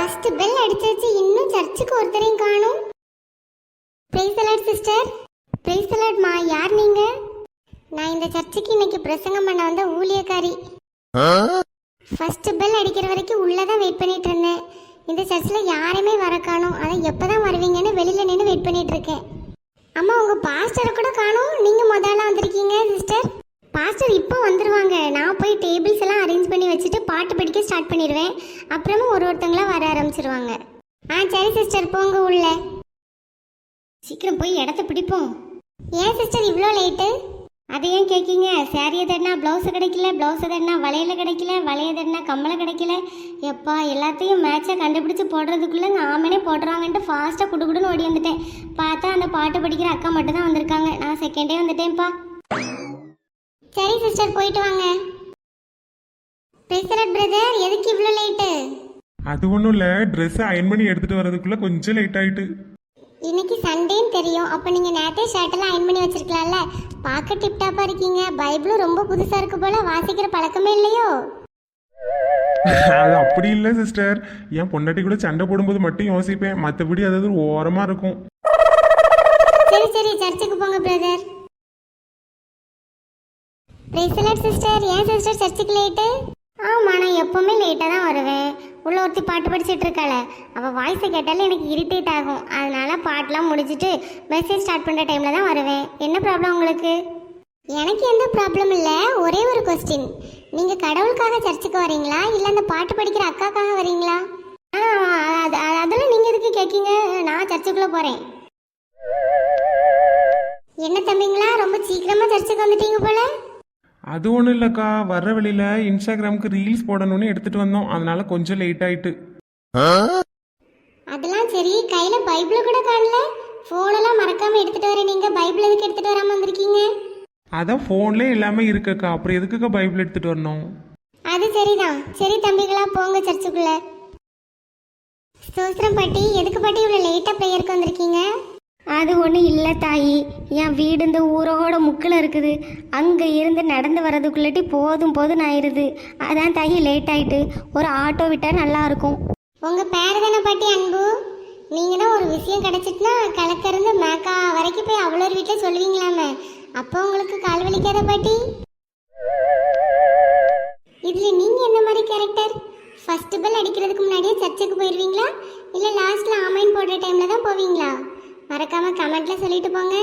First bell அடிச்சாச்சு, இன்னும் சர்ச்சுக்கு ஒருத்தரையும் காணோம். Praise the Lord sister. Praise the Lord மா. யார் நீங்க? நான் இந்த சர்ச்சுக்கு இன்னைக்கு பிரசங்கம் பண்ண வந்த ஊழியக்காரி. ஃபர்ஸ்ட் பெல் அடிக்கிற வரைக்கும் உள்ளதான் வெயிட் பண்ணிட்டு இருந்தேன். இந்த சர்ச்சில் யாருமே வர காணோம். அதான் எப்பதான் வருவீங்கன்னு வெளியில நின்று வெயிட் பண்ணிட்டு இருக்கேன். அம்மா, உங்க பாஸ்டரை கூட காணோம். நீங்க முதல்ல வந்திருக்கீங்க சிஸ்டர். பாஸ்டர் இப்போ வந்துருவாங்க. நான் போய் டேபிள்ஸ் எல்லாம் அரேஞ்ச் பண்ணி வச்சுட்டு பாட்டு படிக்க ஸ்டார்ட் பண்ணிடுவேன். அப்புறமா ஒருத்தங்களா வர ஆரம்பிச்சிருவாங்க. சரி சிஸ்டர், போங்க உள்ள. சீக்கிரம் போய் இடத்த பிடிப்போம். ஏன் சிஸ்டர் இவ்வளோ லேட்டு? அதை ஏன் கேட்கீங்க? சாரியை தட்டினா ப்ளவுஸை கிடைக்கல, ப்ளவுஸை தட்டினா வளையல கிடைக்கல, வளைய தட்டினா கம்மலை கிடைக்கல. எப்பா, எல்லாத்தையும் மேட்சாக கண்டுபிடிச்சி போடுறதுக்குள்ளே ஆமனே போடுறாங்கன்ட்டு ஃபாஸ்ட்டாக குடுக்குடுன்னு ஓடி வந்துட்டேன். பார்த்தா அந்த பாட்டு படிக்கிற அக்கா மட்டும் தான் வந்திருக்காங்க. நான் செகண்டே வந்துட்டேன்ப்பா. சரி சிஸ்டர், போயிட்டு வாங்க. பிரசரட் பிரதர், எதுக்கு இவ்வளோ லேட்டு? அது ஒன்றும் இல்லை, ட்ரெஸ்ஸை அயன் பண்ணி எடுத்துகிட்டு வரதுக்குள்ளே கொஞ்சம் லேட் ஆகிட்டு. இன்னைக்கு சண்டேன்னு தெரியும். அப்போ நீங்கள் நேற்றே ஷர்ட்டெல்லாம் அயன் பண்ணி வச்சிருக்கலாம்ல. பார்க்க டிப்டாப்பாக இருக்கீங்க. பைபிளும் ரொம்ப புதுசாக இருக்கு போல. வாசிக்கிற பழக்கமே இல்லையோ? அது அப்படி இல்லை சிஸ்டர். என் பொண்டாட்டி கூட சண்டை போடும்போது மட்டும் யோசிப்பேன். மற்றபடி அதாவது ஓரமாக இருக்கும். சரி சரி, சர்ச்சுக்கு போங்க brother. Praise the Lord sister. ஏன் சிஸ்டர் சர்ச்சுக்கு லேட்டு? ஆமாம், நான் எப்போவுமே லேட்டாக தான் வருவேன். உள்ள ஒருத்தி பாட்டு படிச்சுட்டு இருக்காள, அவள் வாய்ஸை கேட்டாலும் எனக்கு இரிட்டேட் ஆகும். அதனால பாட்டெலாம் முடிச்சுட்டு மெசேஜ் ஸ்டார்ட் பண்ணுற டைமில் தான் வருவேன். என்ன ப்ராப்ளம் உங்களுக்கு? எனக்கு எந்த ப்ராப்ளம் இல்லை. ஒரே ஒரு கொஸ்டின், நீங்கள் கடவுளுக்காக சர்ச்சுக்கு வரீங்களா இல்லை அந்த பாட்டு படிக்கிற அக்காக்காக வரீங்களா? அதெல்லாம் நீங்கள் எதுக்கு கேட்கீங்க? நான் சர்ச்சுக்குள்ளே போகிறேன். என்ன தம்பிங்களா, ரொம்ப சீக்கிரமாக சர்ச்சுக்கு வந்துட்டீங்க போல. அது ஒன்றும் இல்லைக்கா, வர்ற வழியில் இன்ஸ்டாகிராமுக்கு ரீல்ஸ் போடணும்னு எடுத்துகிட்டு வந்தோம். அதனால கொஞ்சம் லேட் ஆகிட்டு. அதெல்லாம் சரி, கையில் பைபிள் கூட காணல. ஃபோனெல்லாம் மறக்காமல் எடுத்துகிட்டு வரேன். நீங்கள் பைபிள் எதுக்கு எடுத்துகிட்டு வராமல் வந்திருக்கீங்க? அதான் ஃபோன்லேயே எல்லாமே இருக்குக்கா, அப்புறம் எதுக்குக்கா பைபிள் எடுத்துகிட்டு வரணும்? அது சரிதான். சரி தம்பிகளா, போங்க சர்ச்சுக்குள்ள. ஸ்தோத்திரம் பாட்டி. எதுக்கு பாட்டி இவ்வளோ லேட்டாக ப்ரேயருக்கு வந்திருக்கீங்க? அது ஒன்றும் இல்லை தாயி, என் வீடு இந்த ஊரோட முக்கில் இருக்குது. அங்கே இருந்து நடந்து வர்றதுக்குள்ளாட்டி போதும் போதும் ஆயிடுது. அதான் தாயி லேட் ஆயிட்டு. ஒரு ஆட்டோ விட்டால் நல்லா இருக்கும். உங்கள் பேர் தானே பாட்டி அன்பு? நீங்கள் தான் ஒரு விஷயம் கிடச்சிட்டுனா கிழக்கிருந்து மேக்கா வரைக்கும் போய் அவ்வளோ ஒரு வீட்டில் சொல்லுவீங்களாமே. அப்போ உங்களுக்கு கால் வலிக்காத பாட்டி? இதில் நீங்கள் என்ன மாதிரி கேரக்டர்? ஃபர்ஸ்ட் பெல் அடிக்கிறதுக்கு முன்னாடியே சர்ச்சுக்கு போயிடுவீங்களா இல்லை லாஸ்ட்டில் ஆமைன் போடுற டைமில் தான் போவீங்களா? மறக்காமல் கமெண்ட்டில் சொல்லிட்டு போங்க.